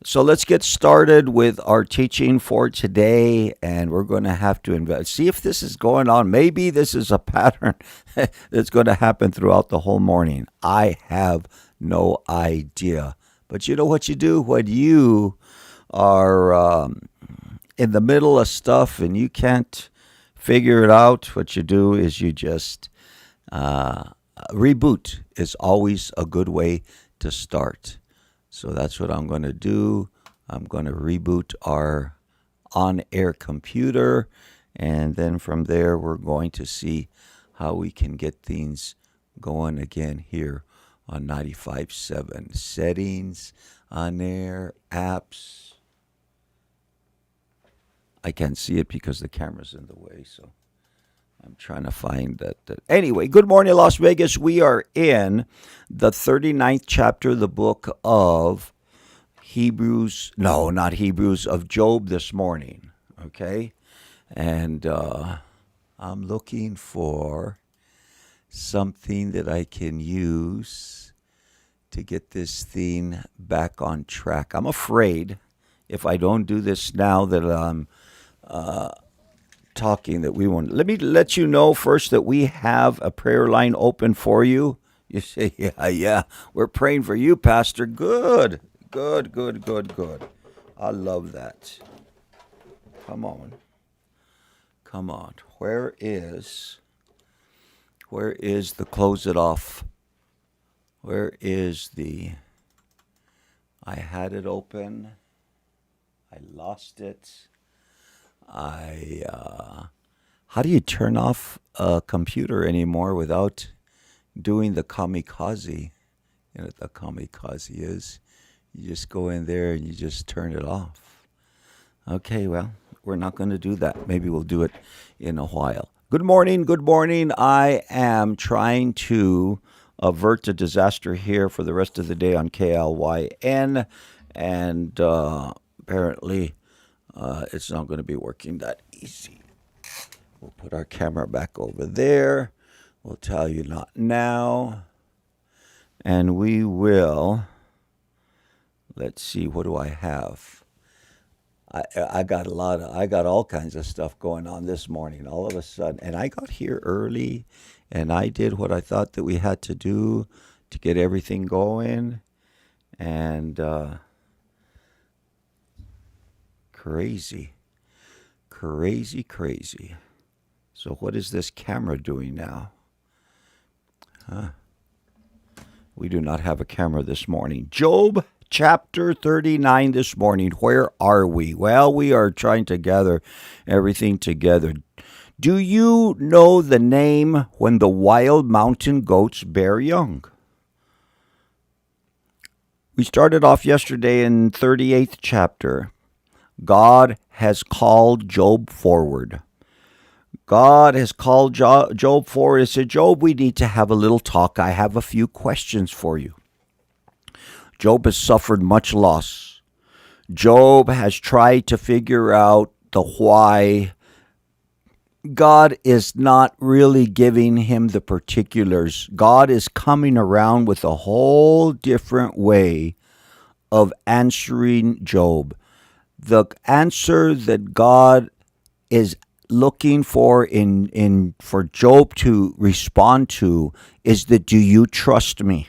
So let's get started with our teaching for today, and we're going to have to see if this is going on. Maybe this is a pattern that's going to happen throughout the whole morning. I have no idea. But you know what you do when you are in the middle of stuff and you can't figure it out? What you do is you just reboot is always a good way to start. So that's what I'm going to do. I'm going to reboot our on air computer. And then from there, we're going to see how we can get things going again here on 95.7. Settings, on air, apps. I can't see it because the camera's in the way. So I'm trying to find that. Anyway, good morning, Las Vegas. We are in the 39th chapter of the book of Hebrews. No, not Hebrews, of Job this morning. Okay? And I'm looking for something that I can use to get this thing back on track. I'm afraid if I don't do this now that I'm talking that we won't. Let me let you know first that we have a prayer line open for you. You say, yeah, we're praying for you, Pastor. Good. I love that. Come on. Where is the close it off? Where is the, I had it open. I lost it. How do you turn off a computer anymore without doing the kamikaze? You know what the kamikaze is? You just go in there and you just turn it off. Okay, well, we're not going to do that. Maybe we'll do it in a while. Good morning. I am trying to avert a disaster here for the rest of the day on KLYN, and apparently it's not going to be working that easy. We'll put our camera back over there. We'll tell you not now. And we will, let's see, what do I have? I got all kinds of stuff going on this morning all of a sudden. And I got here early and I did what I thought that we had to do to get everything going. And crazy. So what is this camera doing now? We do not have a camera this morning. Job chapter 39 this morning. Where are we? Well, we are trying to gather everything together. Do you know the name when the wild mountain goats bear young? We started off yesterday in 38th chapter. God has called Job forward. God has called Job forward and said, Job, we need to have a little talk. I have a few questions for you. Job has suffered much loss. Job has tried to figure out the why. God is not really giving him the particulars. God is coming around with a whole different way of answering Job. The answer that God is looking for for Job to respond to is that, do you trust me?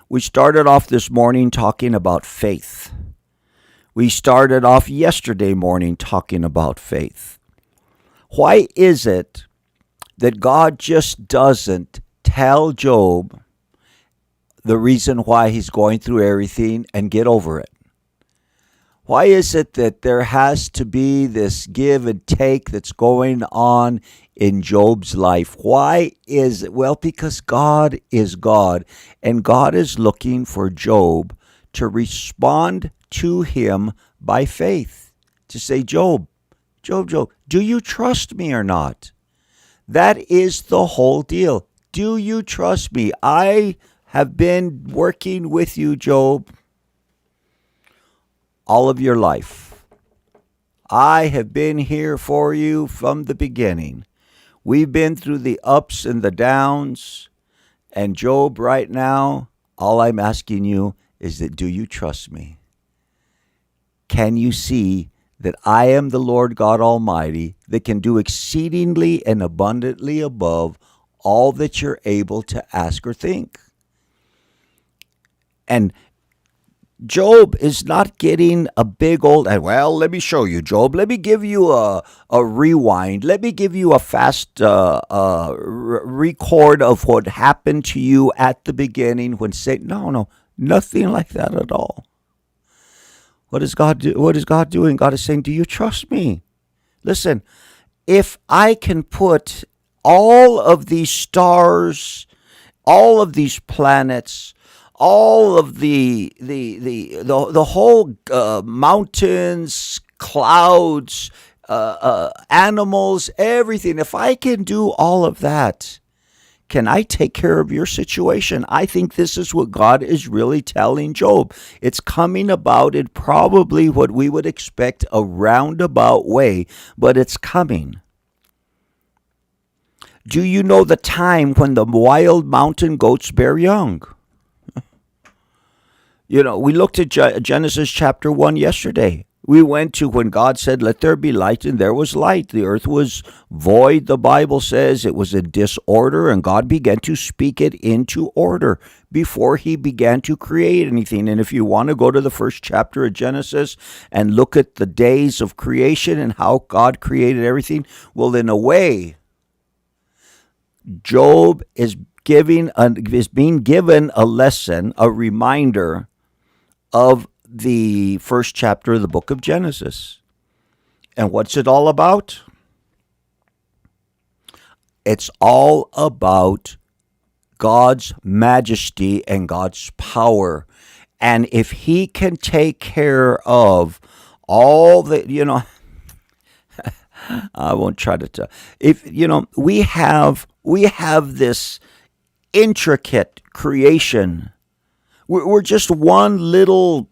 We started off this morning talking about faith. We started off yesterday morning talking about faith. Why is it that God just doesn't tell Job the reason why he's going through everything and get over it? Why is it that there has to be this give and take that's going on in Job's life? Why is it? Well, because God is God, and God is looking for Job to respond to him by faith. To say, Job, do you trust me or not? That is the whole deal. Do you trust me? I have been working with you, Job, all of your life. I have been here for you from the beginning. We've been through the ups and the downs. And Job, right now, all I'm asking you is that, do you trust me? Can you see that I am the Lord God Almighty that can do exceedingly and abundantly above all that you're able to ask or think? And Job is not getting a big old, well, let me show you, Job. Let me give you a rewind. Let me give you a fast record of what happened to you at the beginning when Satan. No, nothing like that at all. What is God doing? God is saying, do you trust me? Listen, if I can put all of these stars, all of these planets, all of the whole mountains, clouds, animals, everything. If I can do all of that, can I take care of your situation? I think this is what God is really telling Job. It's coming about in probably what we would expect a roundabout way, but it's coming. Do you know the time when the wild mountain goats bear young? We looked at Genesis chapter 1 yesterday. We went to when God said, let there be light, and there was light. The earth was void, the Bible says. It was in disorder, and God began to speak it into order before he began to create anything. And if you want to go to the first chapter of Genesis and look at the days of creation and how God created everything, well, in a way, Job is being given a lesson, a reminder of the first chapter of the book of Genesis. And what's it all about? It's all about God's majesty and God's power. And if he can take care of all the, I won't try to tell. If, we have this intricate creation. We're just one little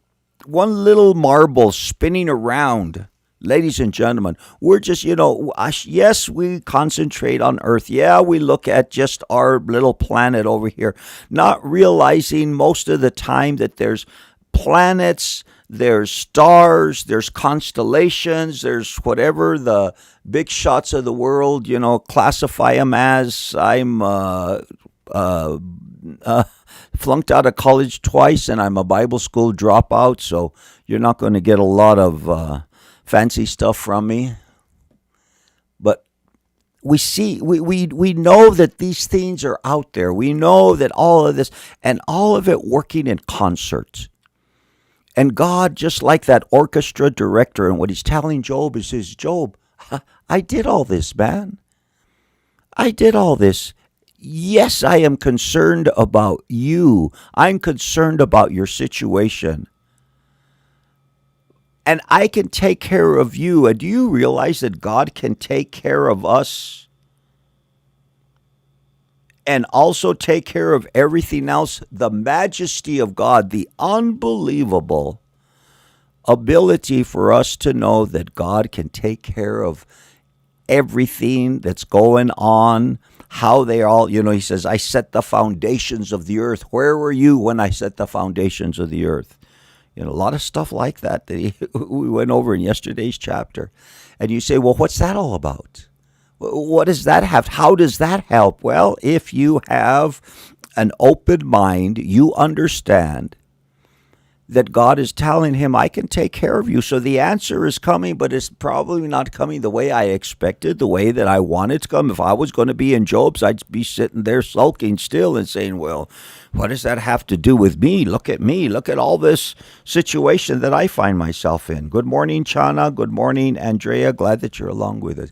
marble spinning around. Ladies and gentlemen, we're just, yes, we concentrate on Earth. Yeah, we look at just our little planet over here, not realizing most of the time that there's planets, there's stars, there's constellations, there's whatever the big shots of the world, classify them as. I'm flunked out of college twice, and I'm a Bible school dropout, so you're not going to get a lot of fancy stuff from me. But we know that these things are out there. We know that all of this, and all of it working in concert. And God, just like that orchestra director, and what he's telling Job is, says, Job, I did all this, man. I did all this. Yes, I am concerned about you. I'm concerned about your situation. And I can take care of you. And do you realize that God can take care of us and also take care of everything else? The majesty of God, the unbelievable ability for us to know that God can take care of everything that's going on. How they all, he says, I set the foundations of the earth. Where were you when I set the foundations of the earth? A lot of stuff like that we went over in yesterday's chapter. And you say, well, what's that all about? What does that have? How does that help? Well, if you have an open mind, you understand that God is telling him, I can take care of you. So the answer is coming, but it's probably not coming the way I expected, the way that I wanted to come. If I was going to be in Job's, I'd be sitting there sulking still and saying, well, what does that have to do with me? Look at me. Look at all this situation that I find myself in. Good morning, Chana. Good morning, Andrea. Glad that you're along with us.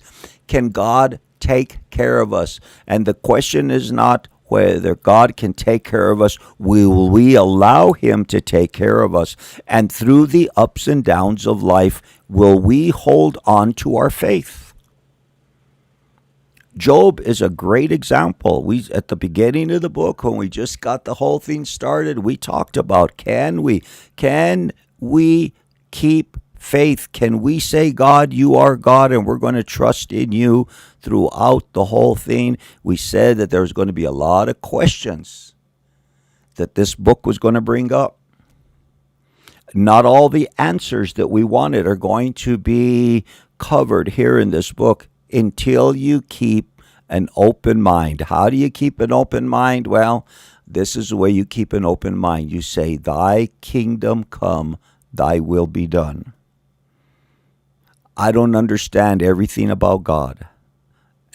Can God take care of us? And the question is not whether God can take care of us. Will we allow him to take care of us? And through the ups and downs of life, will we hold on to our faith? Job is a great example. At the beginning of the book, when we just got the whole thing started, we talked about, can we keep faith? Can we say, God, you are God, and we're going to trust in you throughout the whole thing? We said that there's going to be a lot of questions that this book was going to bring up. Not all the answers that we wanted are going to be covered here in this book until you keep an open mind. How do you keep an open mind? Well, this is the way you keep an open mind. You say, thy kingdom come, thy will be done. I don't understand everything about God.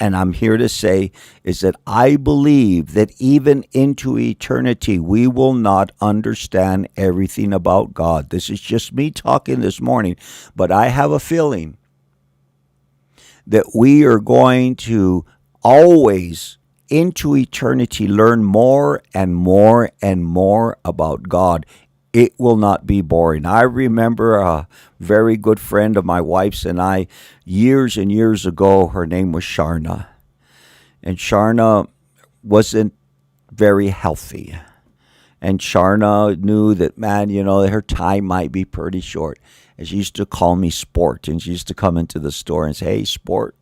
And I'm here to say is that I believe that even into eternity, we will not understand everything about God. This is just me talking this morning, but I have a feeling that we are going to always into eternity learn more and more and more about God. It will not be boring. I remember a very good friend of my wife's and I, years and years ago, her name was Sharna. And Sharna wasn't very healthy. And Sharna knew that, man, her time might be pretty short. And she used to call me Sport. And she used to come into the store and say, hey, Sport,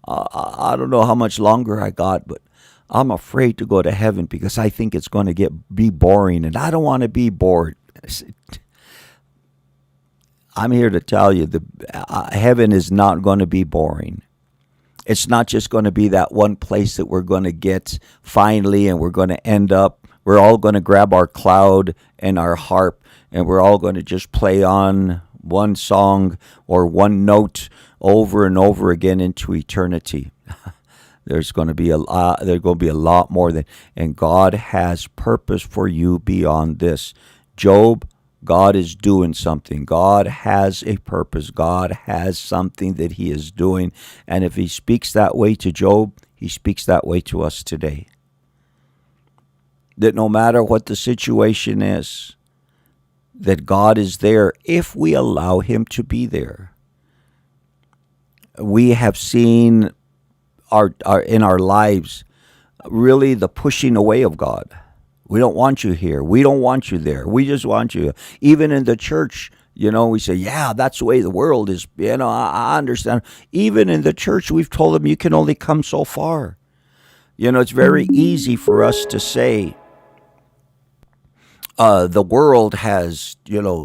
I don't know how much longer I got, but I'm afraid to go to heaven because I think it's going to be boring, and I don't want to be bored. I'm here to tell you that heaven is not going to be boring. It's not just going to be that one place that we're going to get finally, and we're going to end up. We're all going to grab our cloud and our harp, and we're all going to just play on one song or one note over and over again into eternity. There's going to be a lot more than, and God has purpose for you beyond this. Job, God is doing something. God has a purpose. God has something that he is doing. And if he speaks that way to Job, he speaks that way to us today. That no matter what the situation is, that God is there if we allow him to be there. We have seen our in our lives really the pushing away of God. We don't want you here. We don't want you there. We just want you. Even in the church, we say, yeah, that's the way the world is. I understand. Even in the church, we've told them you can only come so far. It's very easy for us to say, the world has,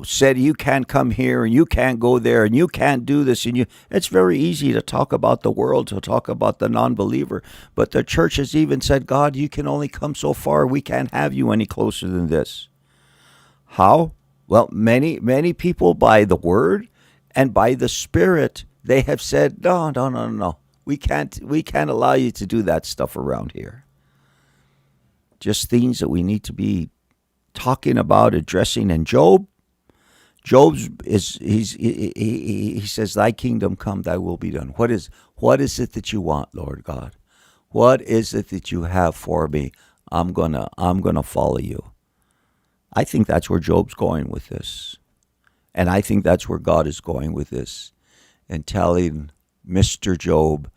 said you can't come here and you can't go there and you can't do this. It's very easy to talk about the world, to talk about the non-believer. But the church has even said, God, you can only come so far. We can't have you any closer than this. How? Well, many people by the word and by the Spirit, they have said, no. We can't allow you to do that stuff around here. Just things that we need to be talking about, addressing. And he says, thy kingdom come, thy will be done. What is it that you want, Lord God? What is it that you have for me? I'm gonna follow you. I think that's where Job's going with this. And I think that's where God is going with this. And telling Mr. Job,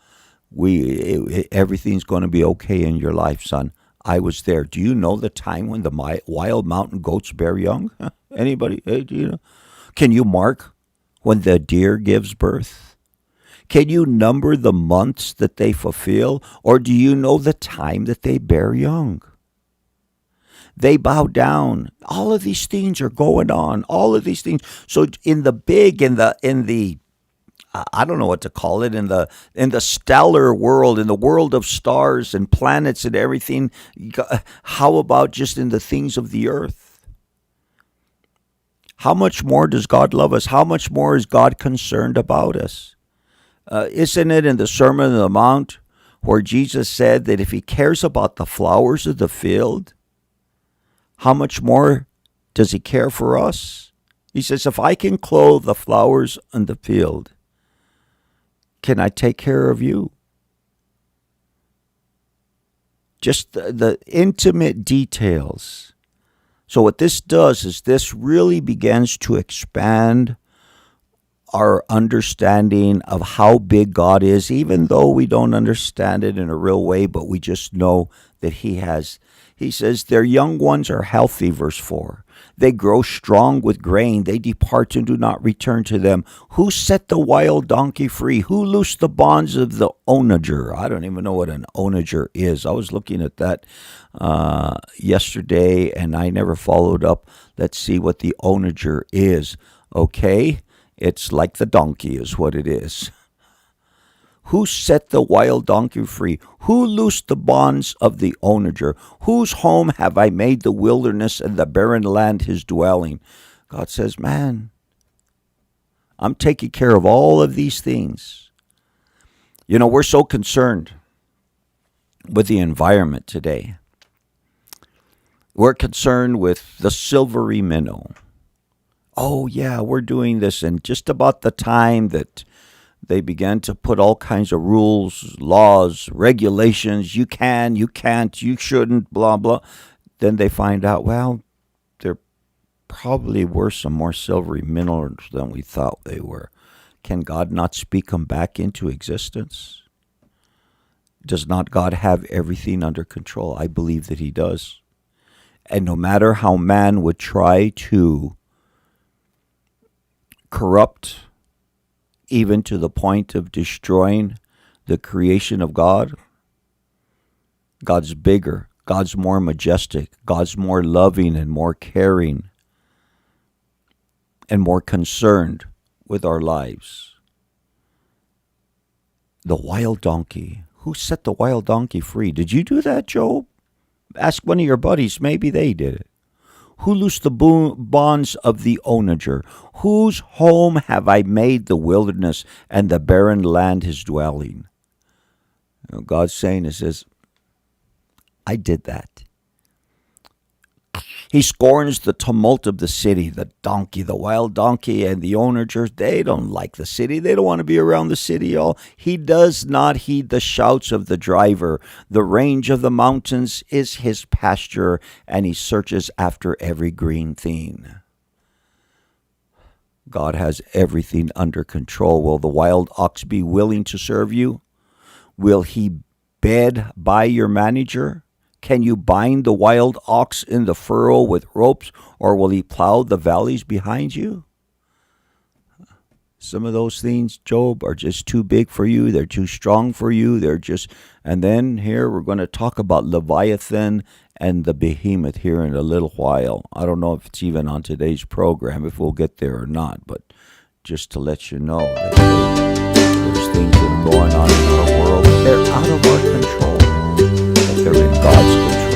everything's going to be okay in your life, son. I was there. Do you know the time when the wild mountain goats bear young? Anybody? Hey, do you know? Can you mark when the deer gives birth? Can you number the months that they fulfill? Or do you know the time that they bear young? They bow down. All of these things are going on. All of these things. So in the big, in the I don't know what to call it, in the stellar world, in the world of stars and planets and everything, how about just in the things of the earth? How much more does God love us? How much more is God concerned about us? Isn't it in the Sermon on the Mount where Jesus said that if he cares about the flowers of the field, how much more does he care for us? He says, if I can clothe the flowers in the field, can I take care of you? Just the intimate details. So what this does is this really begins to expand our understanding of how big God is, even though we don't understand it in a real way, but we just know that he has. He says their young ones are healthy, verse 4. They grow strong with grain. They depart and do not return to them. Who set the wild donkey free? Who loosed the bonds of the onager? I don't even know what an onager is. I was looking at that yesterday, and I never followed up. Let's see what the onager is. Okay, it's like the donkey is what it is. Who set the wild donkey free? Who loosed the bonds of the onager? Whose home have I made the wilderness and the barren land his dwelling? God says, man, I'm taking care of all of these things. You know, we're so concerned with the environment today. We're concerned with the silvery minnow. Oh, yeah, we're doing this. And just about the time that they began to put all kinds of rules, laws, regulations. You can, you can't, you shouldn't, blah, blah. Then they find out, well, there probably were some more silvery minnows than we thought they were. Can God not speak them back into existence? Does not God have everything under control? I believe that he does. And no matter how man would try to corrupt, even to the point of destroying the creation of God, God's bigger, God's more majestic, God's more loving and more caring and more concerned with our lives. The wild donkey. Who set the wild donkey free? Did you do that, Job? Ask one of your buddies. Maybe they did it. Who loosed the bonds of the onager? Whose home have I made the wilderness and the barren land his dwelling? You know, God's saying, it says, I did that. He scorns the tumult of the city, the donkey, the wild donkey, and the onager. They don't like the city. They don't want to be around the city at all. He does not heed the shouts of the driver. The range of the mountains is his pasture, and he searches after every green thing. God has everything under control. Will the wild ox be willing to serve you? Will he bed by your manager? Can you bind the wild ox in the furrow with ropes, or will he plow the valleys behind you? Some of those things, Job, are just too big for you. They're too strong for you. And then here we're going to talk about Leviathan and the behemoth here in a little while. I don't know if it's even on today's program, if we'll get there or not, but just to let you know that there's things that are going on in our world. They're out of our control. They're in God's control.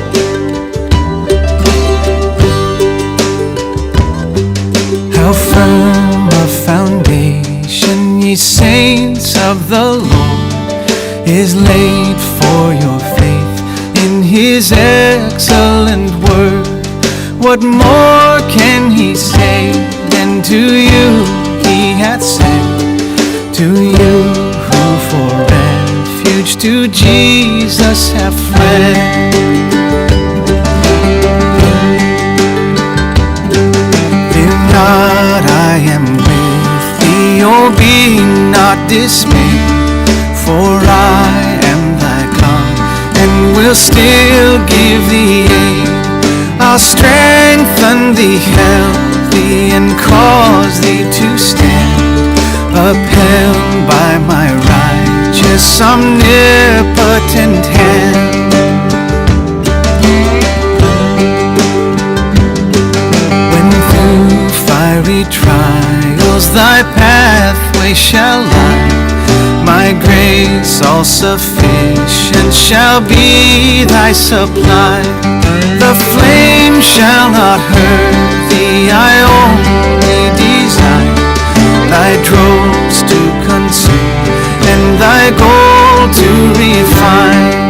How firm a foundation, ye saints of the Lord, is laid for your faith in his excellent word. What more can he say than to you he hath sent? To you who for refuge to Jesus have fled. Fear not, I am with thee, oh be not dismayed, for I am thy God, and will still give thee aid. I'll strengthen thee, help thee, and cause thee to stand, upheld by my righteous omnipotent hand. When through fiery trials thy pathway shall lie, my grace all sufficient shall be thy supply. The flame shall not hurt thee, I only desire thy dross to consume, and thy gold to refine.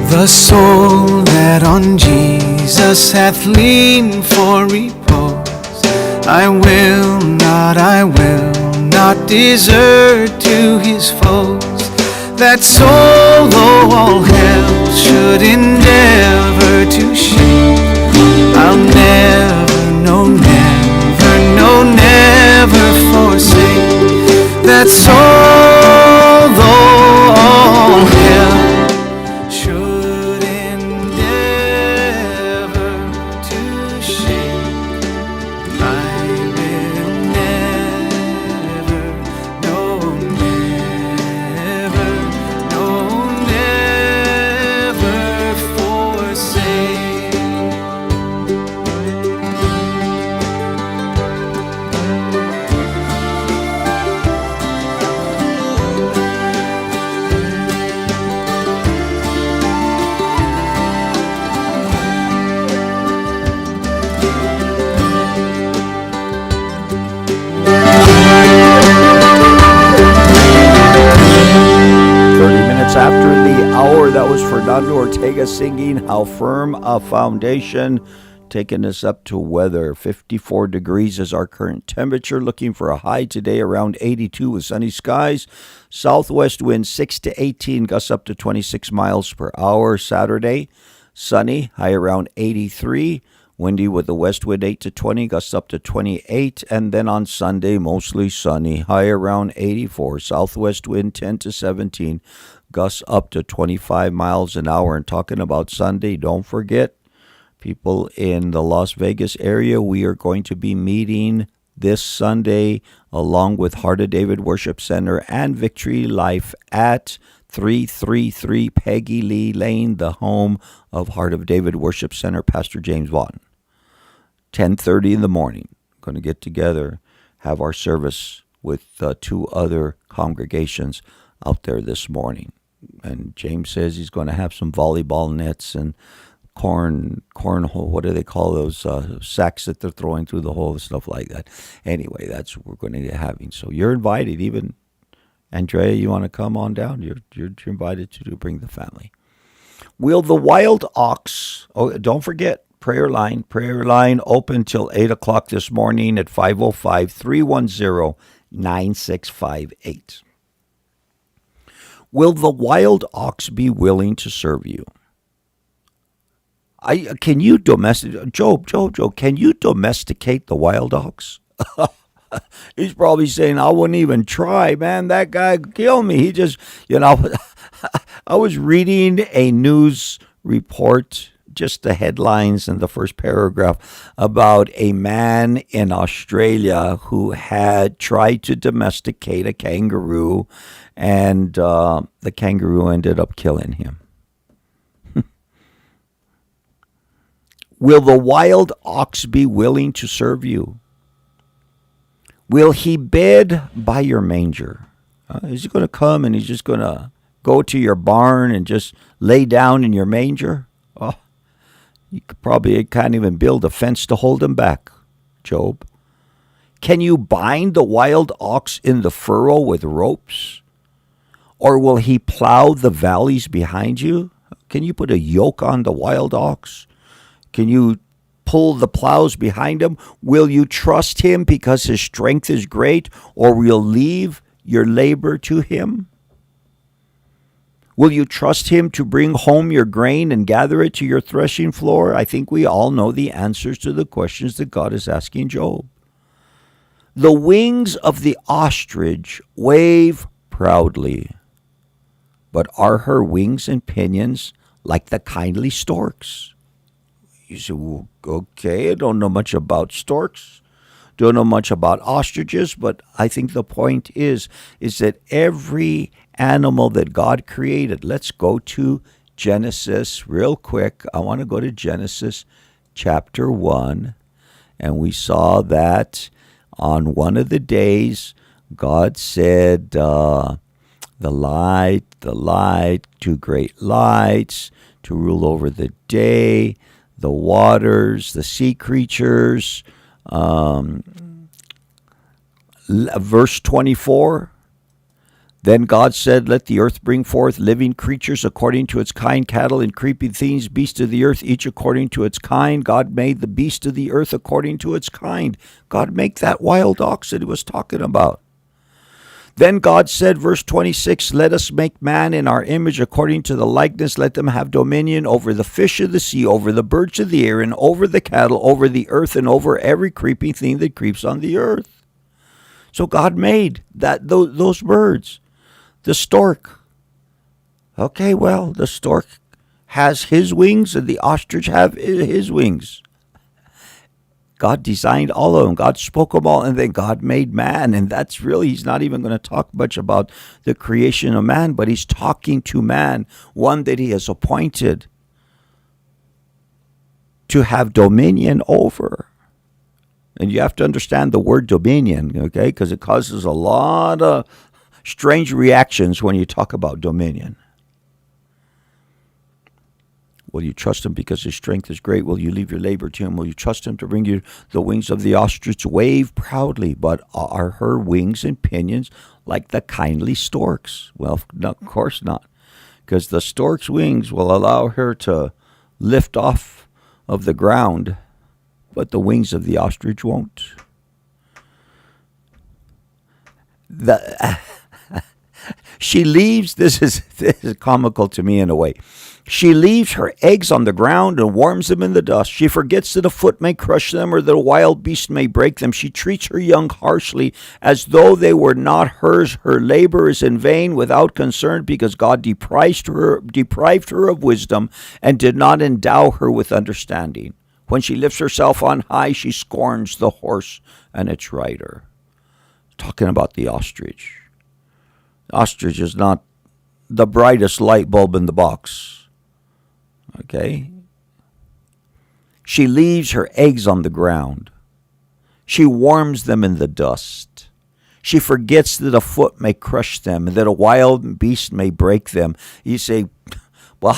The soul that on Jesus hath leaned for repose, I will not not desert to his foes. That soul, though all hell should endeavor to shake, I'll never, no never, no never forsake. That soul, though all hell should endeavor to shake, I will never, no never, no never forsake. After the hour, that was Fernando Ortega singing How Firm a Foundation, taking us up to weather. 54 degrees is our current temperature, looking for a high today around 82 with sunny skies. Southwest winds 6 to 18, gusts up to 26 miles per hour. Saturday, sunny, high around 83. Windy with the west wind 8 to 20, gusts up to 28. And then on Sunday, mostly sunny, high around 84. Southwest wind 10 to 17, gusts up to 25 miles an hour. And talking about Sunday, don't forget, people in the Las Vegas area, we are going to be meeting this Sunday along with Heart of David Worship Center and Victory Life at 333 Peggy Lee Lane, the home of Heart of David Worship Center, Pastor James Vaughn. 10:30 in the morning. Going to get together, have our service with two other congregations out there this morning. And James says he's going to have some volleyball nets and cornhole, what do they call those sacks that they're throwing through the hole and stuff like that. Anyway, that's what we're going to be having. So you're invited. Even Andrea, you want to come on down? You're invited to bring the family. Will the wild ox, don't forget, prayer line open till 8 o'clock this morning at 505-310-9658. Will the wild ox be willing to serve you? Can you domesticate, Job, can you domesticate the wild ox? He's probably saying, I wouldn't even try, man. That guy killed me. He just, I was reading a news report, just the headlines and the first paragraph, about a man in Australia who had tried to domesticate a kangaroo, and the kangaroo ended up killing him. Will the wild ox be willing to serve you? Will he bed by your manger? Is he going to come and he's just going to go to your barn and just lay down in your manger? Oh, you can't even build a fence to hold him back, Job. Can you bind the wild ox in the furrow with ropes? Or will he plow the valleys behind you? Can you put a yoke on the wild ox? Can you pull the plows behind him? Will you trust him because his strength is great, or will you leave your labor to him? Will you trust him to bring home your grain and gather it to your threshing floor? I think we all know the answers to the questions that God is asking Job. The wings of the ostrich wave proudly, but are her wings and pinions like the kindly storks? You say, well, okay, I don't know much about storks, don't know much about ostriches, but I think the point is that every animal that God created, let's go to Genesis real quick. I want to go to Genesis chapter 1, and we saw that on one of the days, God said, the light, two great lights, to rule over the day, the waters, the sea creatures. Verse 24, then God said, let the earth bring forth living creatures according to its kind, cattle and creeping things, beasts of the earth, each according to its kind. God made the beast of the earth according to its kind. God made that wild ox that he was talking about. Then God said, verse 26, let us make man in our image according to the likeness. Let them have dominion over the fish of the sea, over the birds of the air, and over the cattle, over the earth, and over every creeping thing that creeps on the earth. So God made those birds. The stork. Okay, well, the stork has his wings and the ostrich have his wings. God designed all of them. God spoke them all, and then God made man. And that's really, he's not even going to talk much about the creation of man, but he's talking to man, one that he has appointed to have dominion over. And you have to understand the word dominion, okay, because it causes a lot of strange reactions when you talk about dominion. Will you trust him because his strength is great? Will you leave your labor to him? Will you trust him to bring you the wings of the ostrich? Wave proudly, but are her wings and pinions like the kindly stork's? Well, no, of course not, because the stork's wings will allow her to lift off of the ground, but the wings of the ostrich won't. She leaves, this is comical to me in a way. She leaves her eggs on the ground and warms them in the dust. She forgets that a foot may crush them or that a wild beast may break them. She treats her young harshly as though they were not hers. Her labor is in vain without concern because God deprived her of wisdom and did not endow her with understanding. When she lifts herself on high, she scorns the horse and its rider. Talking about the ostrich. The ostrich is not the brightest light bulb in the box. Okay? She leaves her eggs on the ground. She warms them in the dust. She forgets that a foot may crush them and that a wild beast may break them. You say, well,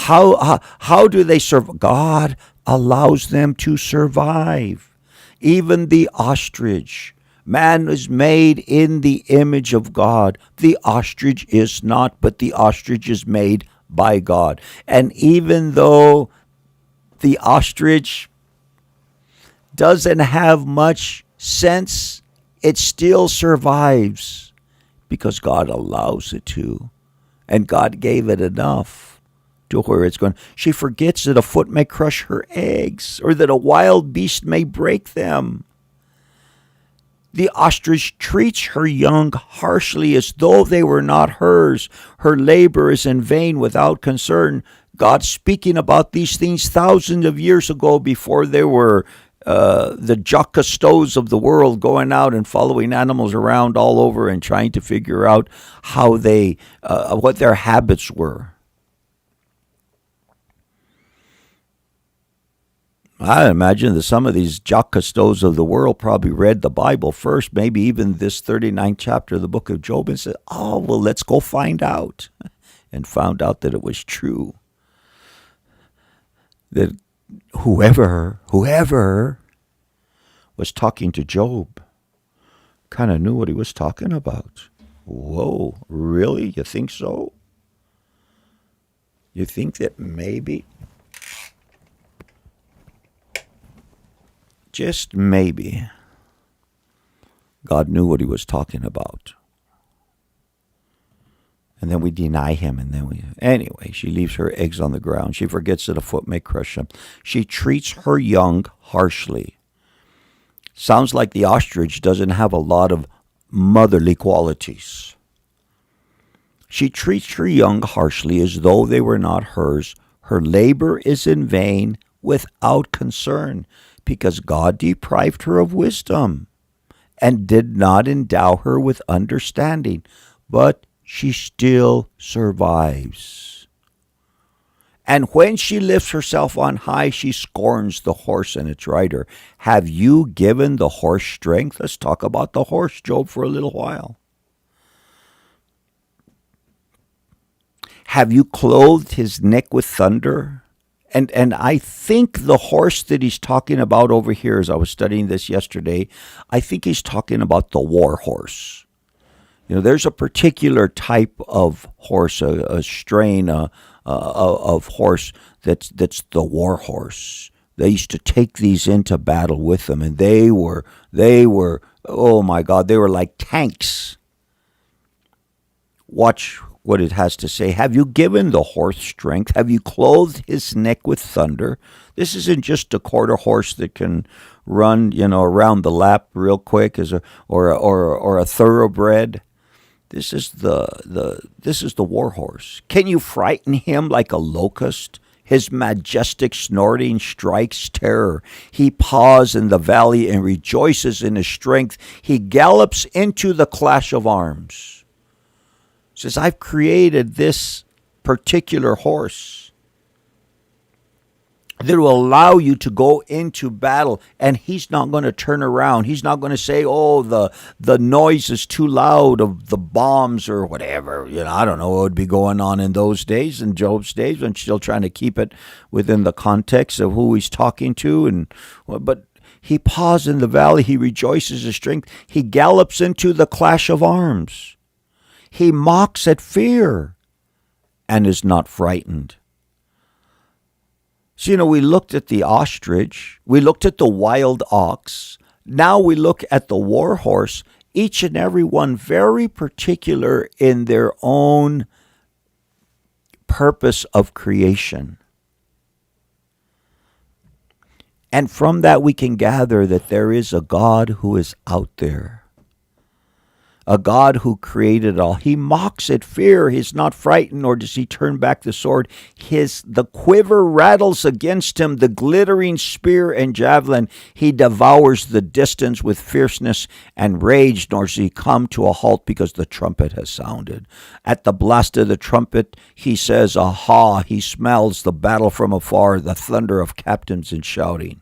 how do they survive? God allows them to survive. Even the ostrich. Man is made in the image of God. The ostrich is not, but the ostrich is made by God. And even though the ostrich doesn't have much sense, it still survives because God allows it to. And God gave it enough to where it's going. She forgets that a foot may crush her eggs or that a wild beast may break them. The ostrich treats her young harshly as though they were not hers. Her labor is in vain without concern. God speaking about these things thousands of years ago before there were the Jacques Cousteaus of the world going out and following animals around all over and trying to figure out how they, what their habits were. I imagine that some of these Jacques Cousteaus of the world probably read the Bible first, maybe even this 39th chapter of the book of Job, and said, oh, well, let's go find out. And found out that it was true. That whoever was talking to Job kind of knew what he was talking about. Whoa, really? You think so? You think that maybe... just maybe, God knew what he was talking about. And then we deny him, and then anyway, she leaves her eggs on the ground. She forgets that a foot may crush them. She treats her young harshly. Sounds like the ostrich doesn't have a lot of motherly qualities. She treats her young harshly as though they were not hers. Her labor is in vain without concern, because God deprived her of wisdom and did not endow her with understanding, but she still survives. And when she lifts herself on high, she scorns the horse and its rider. Have you given the horse strength? Let's talk about the horse, Job, for a little while. Have you clothed his neck with thunder? And I think the horse that he's talking about over here, as I was studying this yesterday, I think he's talking about the war horse. You know, there's a particular type of horse, a strain of horse that's the war horse. They used to take these into battle with them, and they were, oh my God, they were like tanks. Watch what it has to say. Have you given the horse strength? Have you clothed his neck with thunder? This isn't just a quarter horse that can run, around the lap real quick or a thoroughbred. This is the war horse. Can you frighten him like a locust? His majestic snorting strikes terror. He paws in the valley and rejoices in his strength. He gallops into the clash of arms. Says, I've created this particular horse that will allow you to go into battle, and he's not going to turn around. He's not going to say, oh, the noise is too loud of the bombs or whatever. I don't know what would be going on in those days, in Job's days, when still trying to keep it within the context of who he's talking to. But he paws in the valley. He rejoices in strength. He gallops into the clash of arms. He mocks at fear and is not frightened. So, we looked at the ostrich. We looked at the wild ox. Now we look at the war horse, each and every one very particular in their own purpose of creation. And from that we can gather that there is a God who is out there. A God who created all. He mocks at fear. He's not frightened, nor does he turn back the sword. The quiver rattles against him, the glittering spear and javelin. He devours the distance with fierceness and rage, nor does he come to a halt because the trumpet has sounded. At the blast of the trumpet, he says, aha, he smells the battle from afar, the thunder of captains and shouting.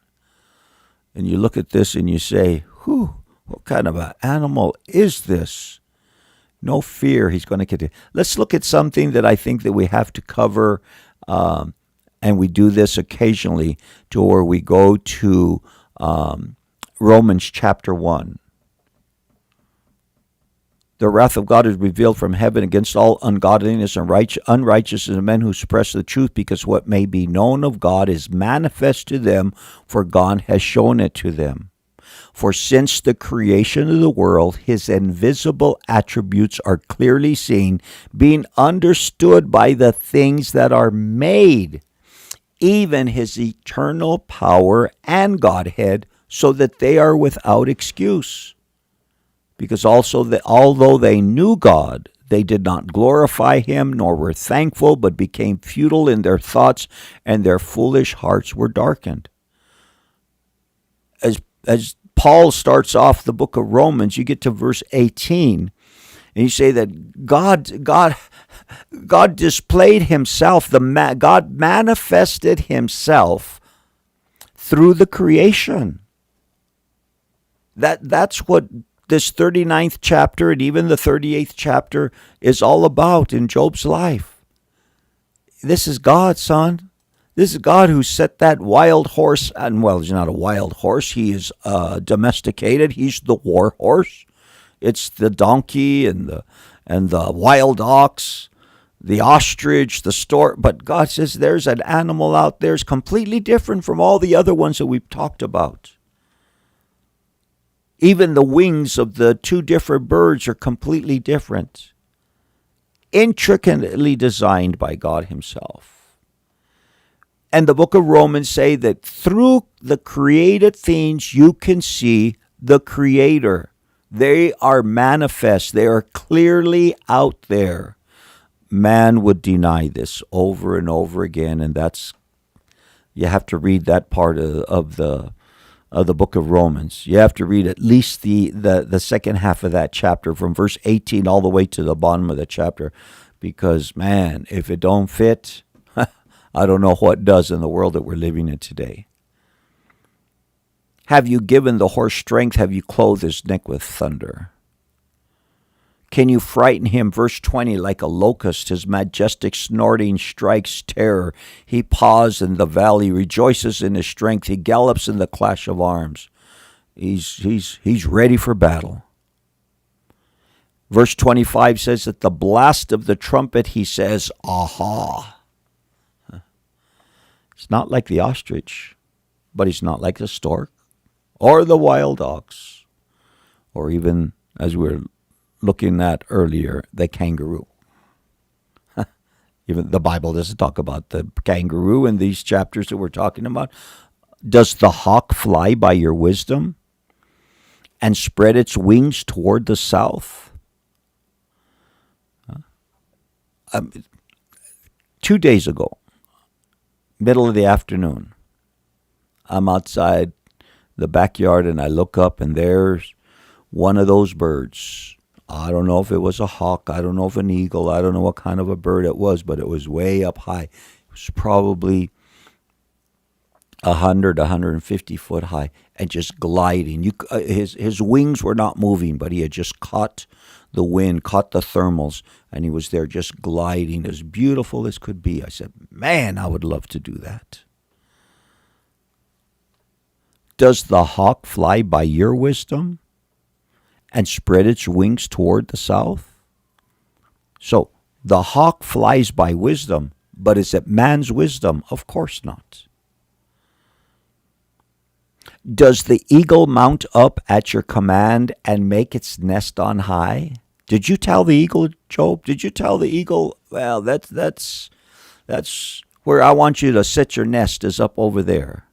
And you look at this and you say, whew. What kind of an animal is this? No fear. He's going to get it. Let's look at something that I think that we have to cover, and we do this occasionally, to where we go to Romans chapter 1. The wrath of God is revealed from heaven against all ungodliness and unrighteousness of men who suppress the truth, because what may be known of God is manifest to them, for God has shown it to them. For since the creation of the world, his invisible attributes are clearly seen, being understood by the things that are made, even his eternal power and Godhead, so that they are without excuse. Because also that although they knew God, they did not glorify him, nor were thankful, but became futile in their thoughts, and their foolish hearts were darkened. As Paul starts off the book of Romans, you get to verse 18, and you say that God displayed himself, God manifested himself through the creation. That's what this 39th chapter and even the 38th chapter is all about in Job's life. This is God, son. This is God who set that wild horse, and well, he's not a wild horse. He is domesticated. He's the war horse. It's the donkey and the wild ox, the ostrich, the stork. But God says there's an animal out there that's completely different from all the other ones that we've talked about. Even the wings of the two different birds are completely different, intricately designed by God himself. And the book of Romans say that through the created things, you can see the Creator. They are manifest. They are clearly out there. Man would deny this over and over again, and you have to read that part of the book of Romans. You have to read at least the second half of that chapter, from verse 18 all the way to the bottom of the chapter, because, man, if it don't fit, I don't know what does in the world that we're living in today. Have you given the horse strength? Have you clothed his neck with thunder? Can you frighten him? Verse 20, like a locust, his majestic snorting strikes terror. He paws in the valley, rejoices in his strength. He gallops in the clash of arms. He's ready for battle. Verse 25 says, at the blast of the trumpet, he says, aha. It's not like the ostrich, but he's not like the stork or the wild ox, or even, as we were looking at earlier, the kangaroo. Even the Bible doesn't talk about the kangaroo in these chapters that we're talking about. Does the hawk fly by your wisdom and spread its wings toward the south? 2 days ago, middle of the afternoon, I'm outside the backyard and I look up and there's one of those birds. I don't know if it was a hawk. I don't know if an eagle. I don't know what kind of a bird it was, but it was way up high. It was probably 100, 150 foot high and just gliding. His wings were not moving, but he had just caught the wind, caught the thermals, and he was there just gliding as beautiful as could be. I said, man, I would love to do that. Does the hawk fly by your wisdom and spread its wings toward the south? So the hawk flies by wisdom, but is it man's wisdom? Of course not. Does the eagle mount up at your command and make its nest on high? Did you tell the eagle, Job? Did you tell the eagle, well, that's where I want you to set your nest, is up over there.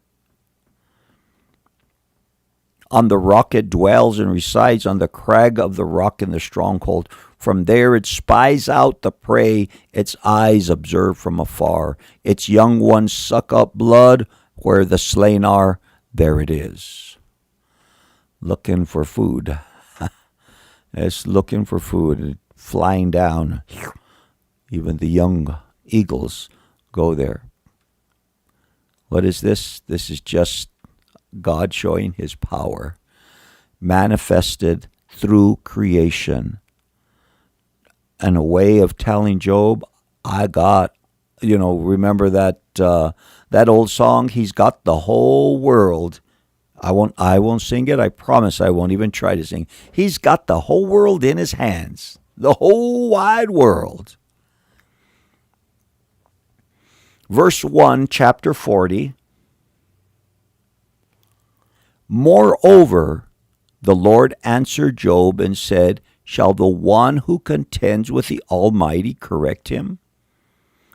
On the rock it dwells and resides, on the crag of the rock in the stronghold. From there it spies out the prey, its eyes observe from afar. Its young ones suck up blood, where the slain are, there it is. Looking for food. It's looking for food, flying down. Even the young eagles go there. What is this? This is just God showing his power, manifested through creation, and a way of telling Job, I got, remember that old song, he's got the whole world. I won't sing it. I promise I won't even try to sing. He's got the whole world in his hands, the whole wide world. Verse 1, chapter 40. Moreover, the Lord answered Job and said, shall the one who contends with the Almighty correct him?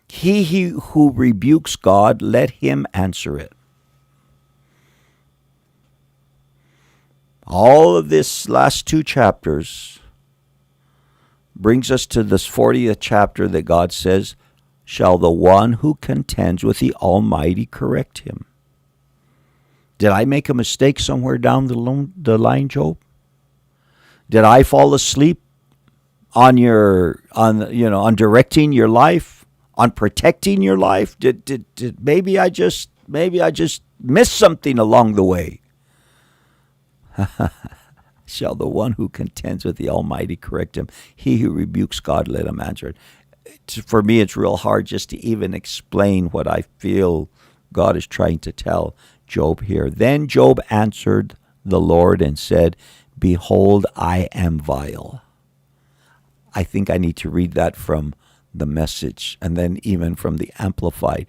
He who rebukes God, let him answer it. All of this last 2 chapters brings us to this 40th chapter that God says, shall the one who contends with the Almighty correct him? Did I make a mistake somewhere down the line, Job? Did I fall asleep on directing your life, on protecting your life? Did maybe I just missed something along the way? Shall the one who contends with the Almighty correct him? He who rebukes God, let him answer it. For me, it's real hard just to even explain what I feel God is trying to tell Job here. Then Job answered the Lord and said, behold, I am vile. I think I need to read that from the Message and then even from the Amplified.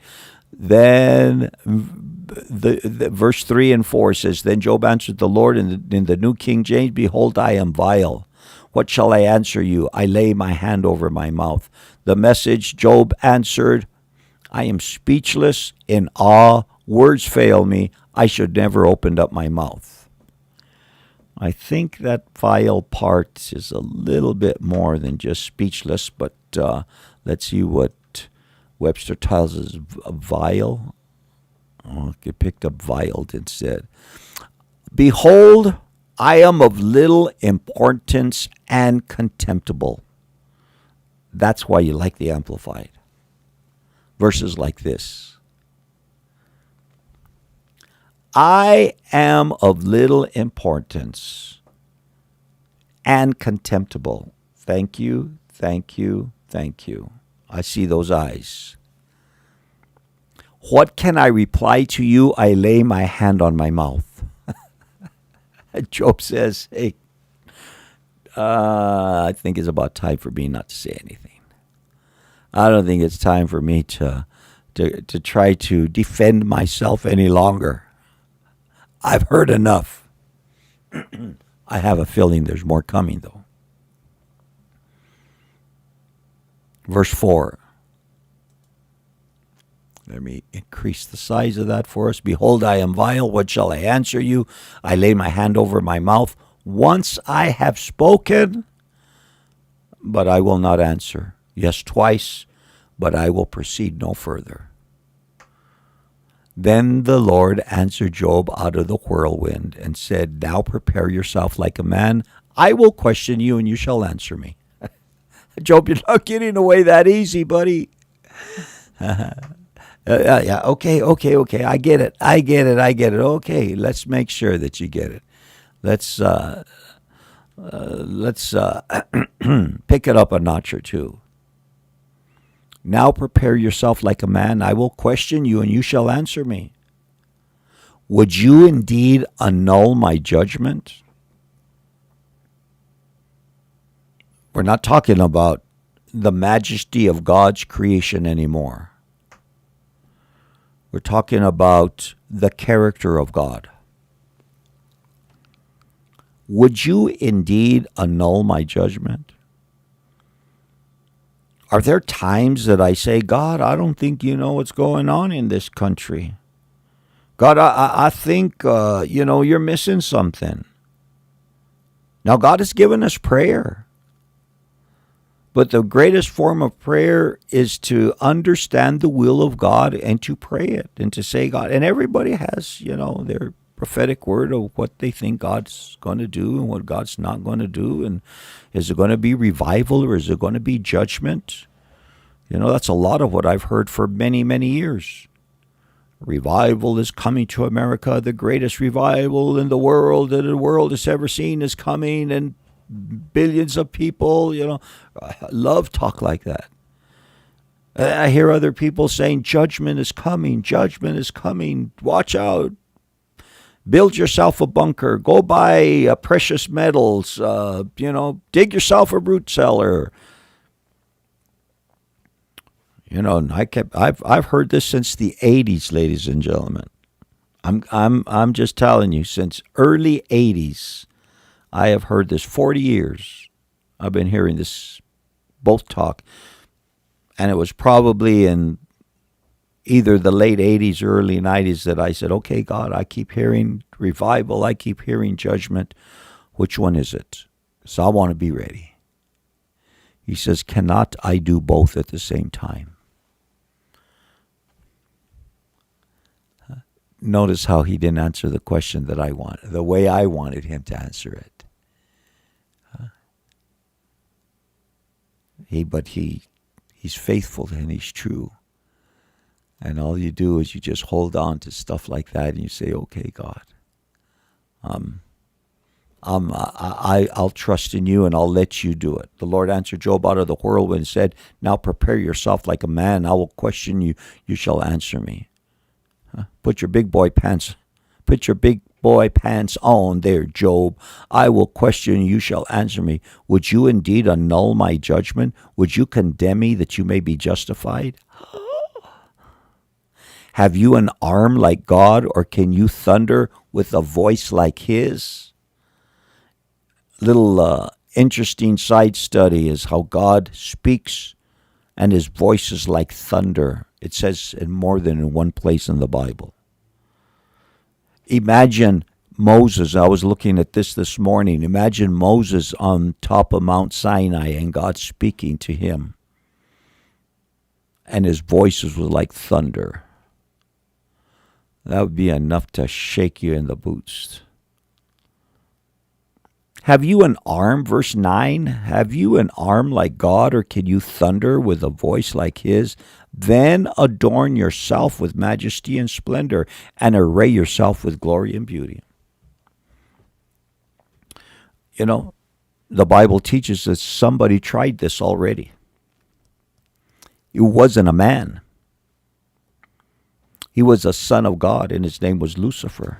Then the verse 3 and 4 says, then Job answered the Lord in the New King James, behold, I am vile. What shall I answer you? I lay my hand over my mouth. The Message, Job answered, I am speechless, in awe, words fail me. I should never opened up my mouth. I think that vile part is a little bit more than just speechless, but let's see what Webster tells us. Vile. Oh, I picked up viled instead. Behold, I am of little importance and contemptible. That's why you like the Amplified. Verses like this. I am of little importance and contemptible. Thank you, thank you, thank you. I see those eyes. What can I reply to you? I lay my hand on my mouth. Job says, hey, I think it's about time for me not to say anything. I don't think it's time for me to try to defend myself any longer. I've heard enough. I have a feeling there's more coming, though. Verse 4. Let me increase the size of that for us. Behold, I am vile. What shall I answer you? I lay my hand over my mouth. Once I have spoken, but I will not answer. Yes, twice, but I will proceed no further. Then the Lord answered Job out of the whirlwind and said, now prepare yourself like a man. I will question you and you shall answer me. Job, you're not getting away that easy, buddy. Yeah, okay. I get it. Okay, let's make sure that you get it. Let's pick it up a notch or two. Now prepare yourself like a man. I will question you, and you shall answer me. Would you indeed annul my judgment? We're not talking about the majesty of God's creation anymore. We're talking about the character of God. Would you indeed annul my judgment? Are there times that I say, God, I don't think you know what's going on in this country. God, I think, you're missing something. Now, God has given us prayer. But the greatest form of prayer is to understand the will of God and to pray it and to say, God, and everybody has, their prophetic word of what they think God's going to do and what God's not going to do. And is it going to be revival or is it going to be judgment? That's a lot of what I've heard for many, many years. Revival is coming to America. The greatest revival in the world that the world has ever seen is coming, and billions of people, love talk like that. I hear other people saying, judgment is coming, watch out. Build yourself a bunker, go buy precious metals, dig yourself a root cellar. And I've heard this since the 80s, ladies and gentlemen. I'm just telling you, since early 80s. I have heard this 40 years. I've been hearing this both talk. And it was probably in either the late 80s or early 90s that I said, okay, God, I keep hearing revival. I keep hearing judgment. Which one is it? So I want to be ready. He says, cannot I do both at the same time? Notice how he didn't answer the question that I wanted, the way I wanted him to answer it. He's faithful and he's true. And all you do is you just hold on to stuff like that and you say, okay, God, I'll trust in you and I'll let you do it. The Lord answered Job out of the whirlwind and said, now prepare yourself like a man. I will question you. You shall answer me. Put your big boy pants on there, Job. I will question you, you shall answer me. Would you indeed annul my judgment? Would you condemn me that you may be justified? Have you an arm like God, or can you thunder with a voice like his? Little interesting side study is how God speaks and his voice is like thunder. It says in more than in one place in the Bible. Imagine Moses. I was looking at this morning. Imagine Moses on top of Mount Sinai and God speaking to him. And his voice was like thunder. That would be enough to shake you in the boots. Have you an arm? Verse 9. Have you an arm like God, or can you thunder with a voice like his? Then adorn yourself with majesty and splendor, and array yourself with glory and beauty. The Bible teaches that somebody tried this already. He wasn't a man. He was a son of God, and his name was Lucifer.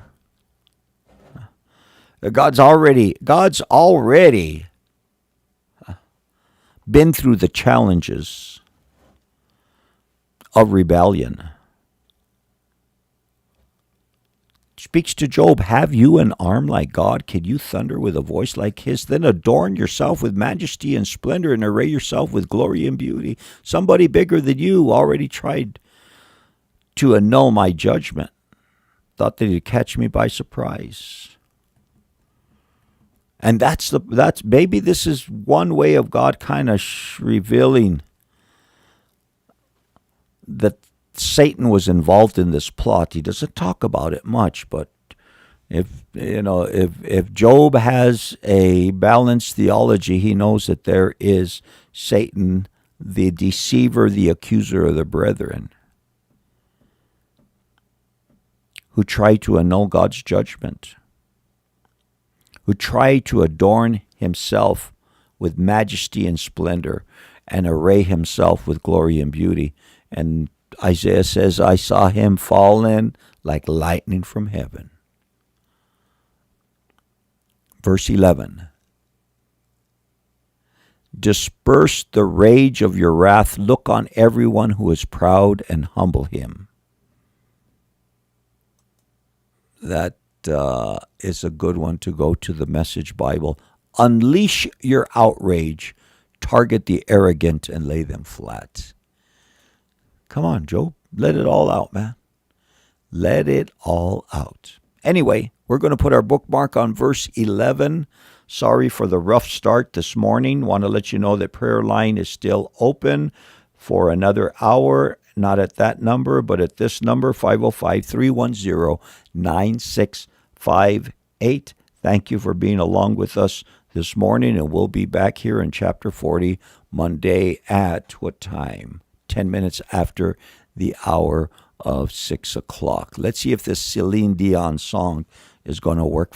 God's already been through the challenges of rebellion. Speaks to Job, have you an arm like God? Can you thunder with a voice like his? Then adorn yourself with majesty and splendor and array yourself with glory and beauty. Somebody bigger than you already tried to annul my judgment. Thought that he'd catch me by surprise. And that's maybe this is one way of God kind of revealing that Satan was involved in this plot. He doesn't talk about it much, but if Job has a balanced theology, he knows that there is Satan, the deceiver, the accuser of the brethren, who try to annul God's judgment, who try to adorn himself with majesty and splendor and array himself with glory and beauty. And Isaiah says, I saw him fallen like lightning from heaven. Verse 11. Disperse the rage of your wrath. Look on everyone who is proud and humble him. That is a good one to go to the Message Bible. Unleash your outrage. Target the arrogant and lay them flat. Come on, Job. Let it all out, man. Let it all out. Anyway, we're going to put our bookmark on verse 11. Sorry for the rough start this morning. Want to let you know that prayer line is still open for another hour. Not at that number, but at this number, 505-310-9658. Thank you for being along with us this morning, and we'll be back here in chapter 40 Monday at what time? 10 minutes after the hour of 6 o'clock. Let's see if this Celine Dion song is going to work for